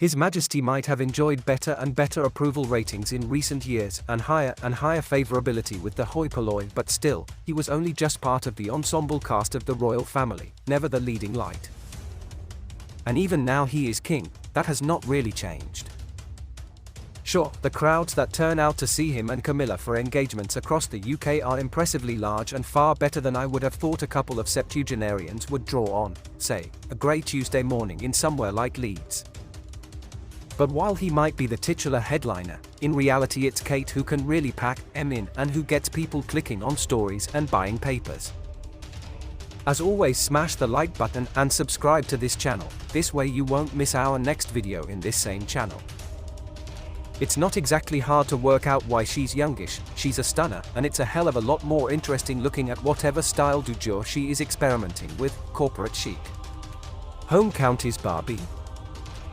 His Majesty might have enjoyed better and better approval ratings in recent years and higher favorability with the hoi polloi, but still, he was only just part of the ensemble cast of the royal family, never the leading light. And even now he is king, that has not really changed. Sure, the crowds that turn out to see him and Camilla for engagements across the UK are impressively large and far better than I would have thought a couple of septuagenarians would draw on, say, a grey Tuesday morning in somewhere like Leeds. But while he might be the titular headliner, in reality it's Kate who can really pack em in and who gets people clicking on stories and buying papers. As always, smash the like button and subscribe to this channel, this way you won't miss our next video in this same channel. It's not exactly hard to work out why she's youngish, she's a stunner, and it's a hell of a lot more interesting looking at whatever style du jour she is experimenting with, corporate chic. Home counties Barbie.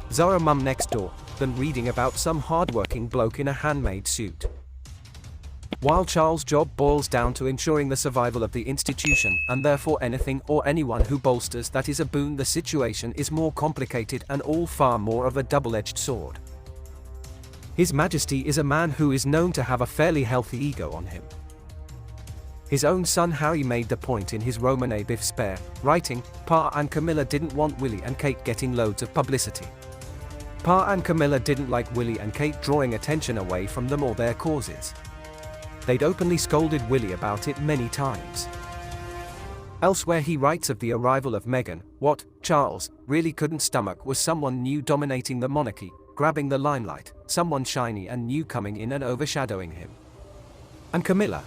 Zara mum next door, than reading about some hardworking bloke in a handmade suit. While Charles' job boils down to ensuring the survival of the institution, and therefore anything or anyone who bolsters that is a boon, the situation is more complicated and all far more of a double-edged sword. His Majesty is a man who is known to have a fairly healthy ego on him. His own son Harry made the point in his Roman Abif spare, writing, Pa and Camilla didn't want Willie and Kate getting loads of publicity. Pa and Camilla didn't like Willie and Kate drawing attention away from them or their causes. They'd openly scolded Willie about it many times. Elsewhere he writes of the arrival of Meghan, what Charles really couldn't stomach was someone new dominating the monarchy, grabbing the limelight, someone shiny and new coming in and overshadowing him. And Camilla?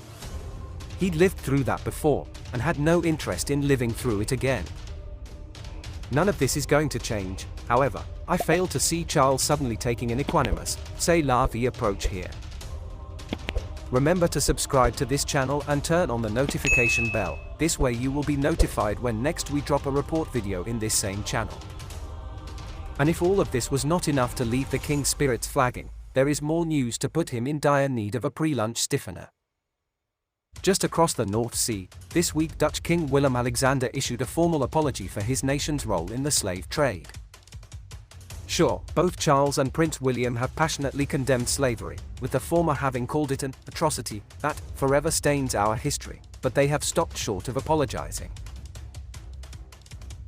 He'd lived through that before, and had no interest in living through it again. None of this is going to change, however. I fail to see Charles suddenly taking an equanimous, c'est la vie approach here. Remember to subscribe to this channel and turn on the notification bell, this way you will be notified when next we drop a report video in this same channel. And if all of this was not enough to leave the king's spirits flagging, there is more news to put him in dire need of a pre-lunch stiffener. Just across the North Sea, this week Dutch King Willem-Alexander issued a formal apology for his nation's role in the slave trade. Sure, both Charles and Prince William have passionately condemned slavery, with the former having called it an atrocity that forever stains our history, but they have stopped short of apologizing.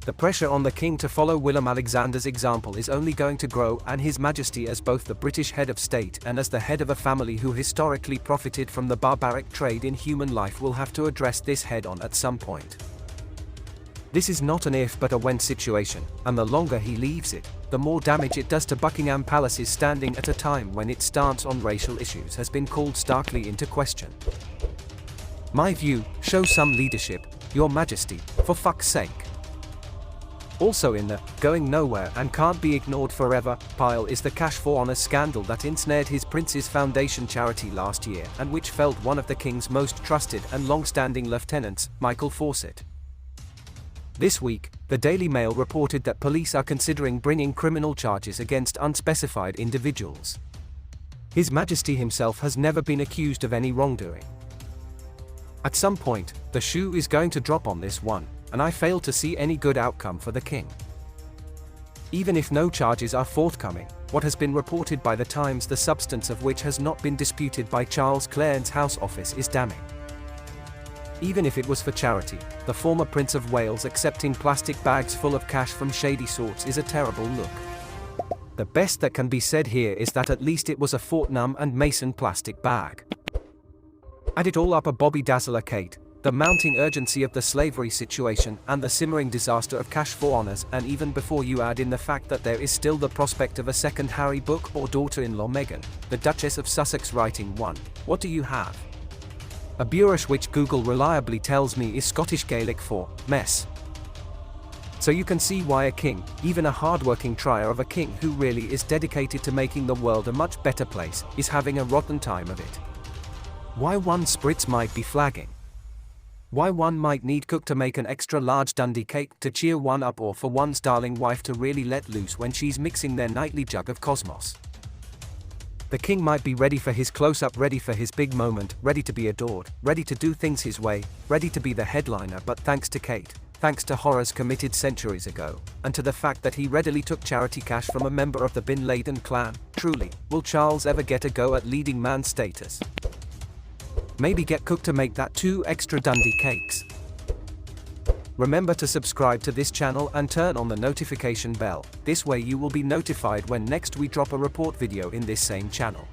The pressure on the king to follow Willem-Alexander's example is only going to grow, and His Majesty, as both the British head of state and as the head of a family who historically profited from the barbaric trade in human life, will have to address this head-on at some point. This is not an if but a when situation, and the longer he leaves it, the more damage it does to Buckingham Palace's standing at a time when its stance on racial issues has been called starkly into question. My view, show some leadership, Your Majesty, for fuck's sake. Also in the going nowhere and can't be ignored forever pile is the cash for honours scandal that ensnared His Prince's Foundation charity last year, and which felled one of the king's most trusted and long-standing lieutenants, Michael Fawcett. This week, the Daily Mail reported that police are considering bringing criminal charges against unspecified individuals. His Majesty himself has never been accused of any wrongdoing. At some point, the shoe is going to drop on this one, and I fail to see any good outcome for the king. Even if no charges are forthcoming, what has been reported by the Times, the substance of which has not been disputed by Charles Clarence's House Office, is damning. Even if it was for charity, the former Prince of Wales accepting plastic bags full of cash from shady sorts is a terrible look. The best that can be said here is that at least it was a Fortnum and Mason plastic bag. Add it all up, a Bobby Dazzler Kate, the mounting urgency of the slavery situation, and the simmering disaster of cash for honours, and even before you add in the fact that there is still the prospect of a second Harry book or daughter-in-law Meghan, the Duchess of Sussex, writing one, what do you have? A boorish which Google reliably tells me is Scottish Gaelic for mess. So you can see why a king, even a hard-working trier of a king who really is dedicated to making the world a much better place, is having a rotten time of it. Why one spritz might be flagging. Why one might need cook to make an extra large Dundee cake to cheer one up, or for one's darling wife to really let loose when she's mixing their nightly jug of Cosmos. The king might be ready for his close-up, ready for his big moment, ready to be adored, ready to do things his way, ready to be the headliner, but thanks to Kate, thanks to horrors committed centuries ago, and to the fact that he readily took charity cash from a member of the Bin Laden clan. Truly, will Charles ever get a go at leading man status? Maybe get Cook to make that 2 extra Dundee cakes. Remember to subscribe to this channel and turn on the notification bell. This way you will be notified when next we drop a report video in this same channel.